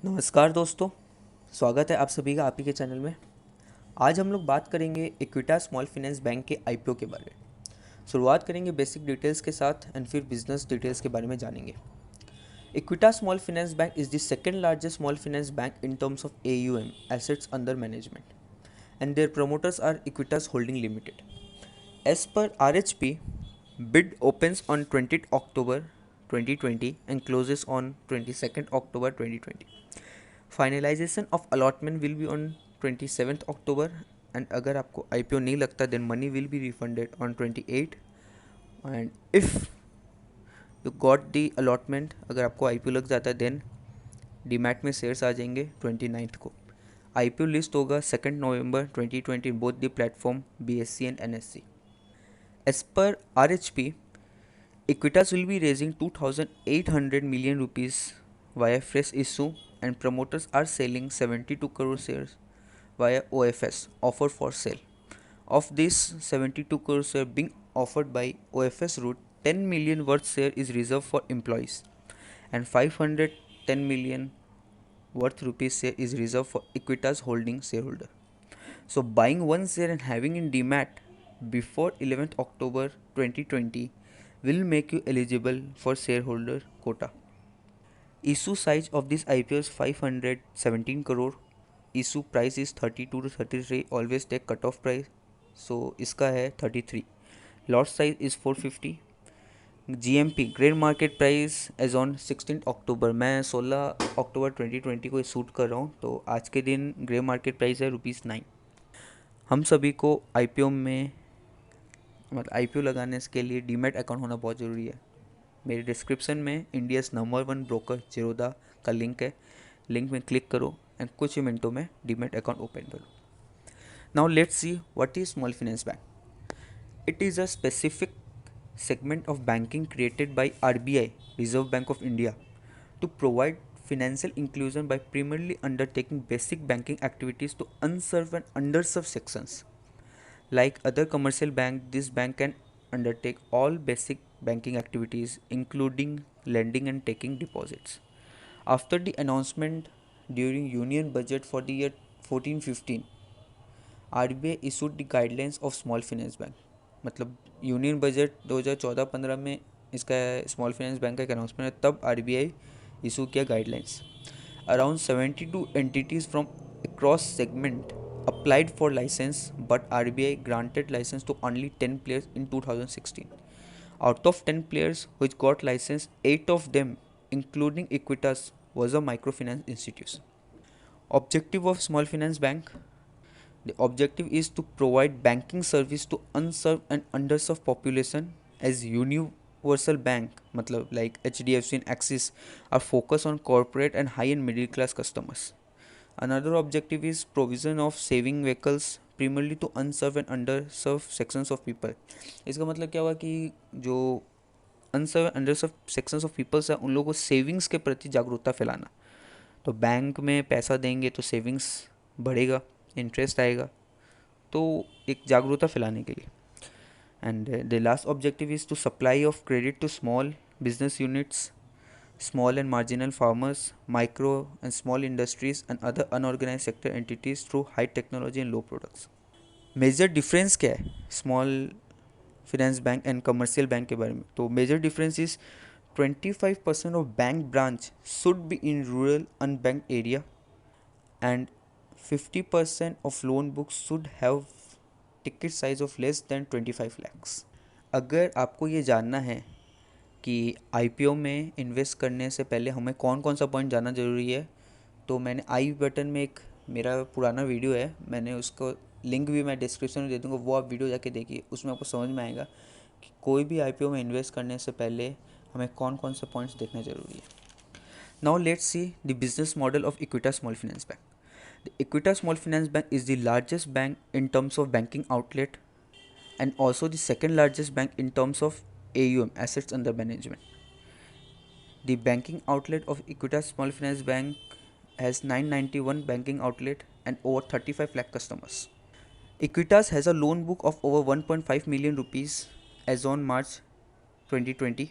नमस्कार दोस्तों। स्वागत है आप सभी का आप ही के चैनल में। आज हम लोग बात करेंगे इक्विटा स्मॉल फाइनेंस बैंक के आईपीओ के बारे में। शुरुआत करेंगे बेसिक डिटेल्स के साथ एंड फिर बिजनेस डिटेल्स के बारे में जानेंगे। इक्विटा small finance bank is the second largest small finance bank in terms of AUM, assets under management, and their promoters are Equitas Holding Limited. As per RHP, bid opens on 20th October 2020 and closes on 22nd October 2020. Finalization of allotment will be on 27th October and अगर आपको IPO नहीं लगता then money will be refunded on 28 and if you got the allotment, अगर आपको IPO लग जाता है then demat में शेयर्स आ जाएंगे 29th को। आईपीओ लिस्ट होगा 2 November 2020 both the platform BSE and NSE। As per RHP, Equitas will be raising 2,800 million rupees via fresh issue and promoters are selling 72 crore shares via OFS, offer for sale. Of this 72 crore share being offered by OFS route, 10 million worth share is reserved for employees and 510 million worth rupees share is reserved for Equitas holding shareholder. So buying one share and having in demat before 11th October 2020 will make you eligible for shareholder quota. Issue size of this IPO is 517 crore. Issue price is 32 to 33. Always take cutoff price. So इसका है 33. Lot size is 450. GMP grade market price as on 16 October, मैं 16 अक्टूबर 2020 को shoot कर रहा हूँ, तो आज के दिन ग्रे मार्केट प्राइस है ₹9। हम सभी को आईपीओ में मतलब आईपीओ लगाने के लिए डीमैट अकाउंट होना बहुत ज़रूरी है। मेरे डिस्क्रिप्शन में इंडियाज़ नंबर 1 ब्रोकर जीरोधा का लिंक है, लिंक में क्लिक करो एंड कुछ ही मिनटों में डीमैट अकाउंट ओपन करो। Now let's see what is small finance bank. It is a specific segment of banking created by RBI, Reserve Bank of India, to provide financial inclusion by primarily undertaking basic banking activities to unserved and underserved sections. Like other commercial banks, this bank can undertake all basic banking activities, including lending and taking deposits. After the announcement during Union Budget for the year 14-15, RBI issued the guidelines of small finance bank. मतलब union budget 2014-15 में इसका small finance bank का एक announcement है, तब RBI issue किया guidelines. Around 72 entities from across segment applied for license, but RBI granted license to only 10 players in 2016. Out of 10 players which got license, 8 of them, including Equitas, was a microfinance institution. Objective of small finance bank: the objective is to provide banking service to unserved and underserved population as universal bank, मतलब like HDFC and Axis are focused on corporate and high and middle class customers. Another objective is provision of saving vehicles primarily to unserved and underserved sections of people. इसका मतलब क्या हुआ कि जो अनसर्व अंडरसर्व sections of peoples है उन लोगों को सेविंग्स के प्रति जागरूकता फैलाना। तो बैंक में पैसा देंगे तो सेविंग्स बढ़ेगा, इंटरेस्ट आएगा, तो एक जागरूकता फैलाने के लिए। And the last objective is to supply of credit to small business units, small and marginal farmers, micro and small industries and other unorganized sector entities through high technology and low products. Major difference क्या है small finance bank and commercial bank के बारे में? तो major difference is 25% of bank branch should be in rural unbanked area and 50% of loan books should have ticket size of less than 25 lakhs. अगर आपको ये जानना है कि आईपीओ में इन्वेस्ट करने से पहले हमें कौन कौन सा पॉइंट जानना ज़रूरी है, तो मैंने आई बटन में एक मेरा पुराना वीडियो है, मैंने उसको लिंक भी मैं डिस्क्रिप्शन में दे दूँगा, वो आप वीडियो जाके देखिए, उसमें आपको समझ में आएगा कि कोई भी आईपीओ में इन्वेस्ट करने से पहले हमें कौन कौन से पॉइंट्स देखने ज़रूरी है। Now let's see the business model of इक्विटा small finance bank. The इक्विटा small finance bank is the largest bank in terms of banking outlet and also the second largest bank in terms of AUM, assets under management. The banking outlet of Equitas Small Finance Bank has 991 banking outlet and over 35 lakh customers. Equitas has a loan book of over 1.5 million rupees as on March 2020.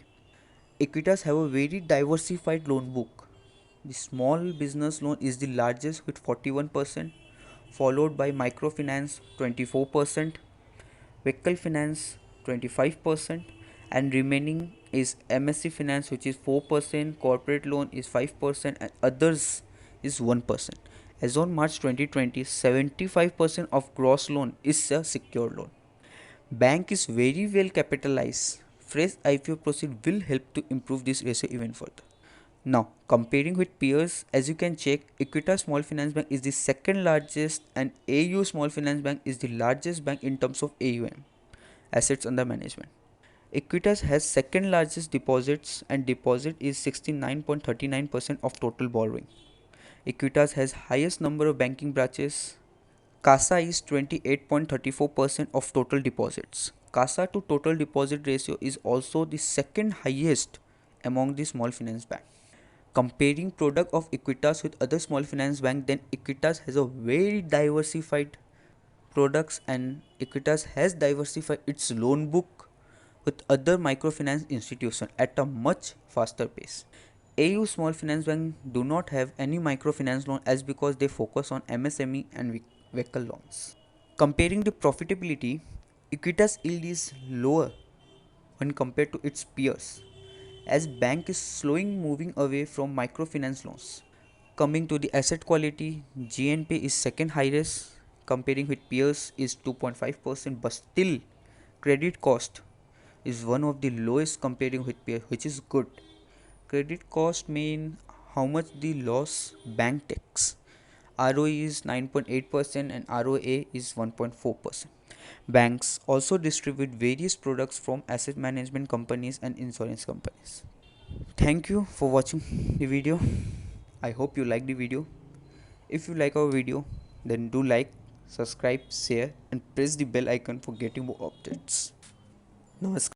Equitas have a very diversified loan book The small business loan is the largest with 41%, followed by microfinance 24%, vehicle finance 25%, and remaining is MSC finance, which is 4%, corporate loan is 5%, and others is 1%. As on March 2020, 75% of gross loan is a secured loan. Bank is very well capitalized. Fresh IPO proceed will help to improve this ratio even further. Now, comparing with peers, as you can check, Equitas Small Finance Bank is the second largest and AU Small Finance Bank is the largest bank in terms of AUM, assets under management. Equitas has second largest deposits and deposit is 69.39% of total borrowing. Equitas has highest number of banking branches. CASA is 28.34% of total deposits. CASA to total deposit ratio is also the second highest among the small finance bank. Comparing product of Equitas with other small finance bank, then Equitas has a very diversified products and Equitas has diversified its loan book with other microfinance institutions at a much faster pace. AU Small Finance Bank do not have any microfinance loan as because they focus on MSME and vehicle loans. Comparing the profitability, Equitas yield is lower when compared to its peers as bank is slowing moving away from microfinance loans. Coming to the asset quality, GNP is second highest comparing with peers is 2.5%, but still credit cost is one of the lowest comparing with peers, which is good. Credit cost mean how much the loss bank takes. ROE is 9.8% and ROA is 1.4%. Banks also distribute various products from asset management companies and insurance companies. Thank you for watching the video. I hope you like the video. If you like our video, then do like, subscribe, share and press the bell icon for getting more updates. Namaskar.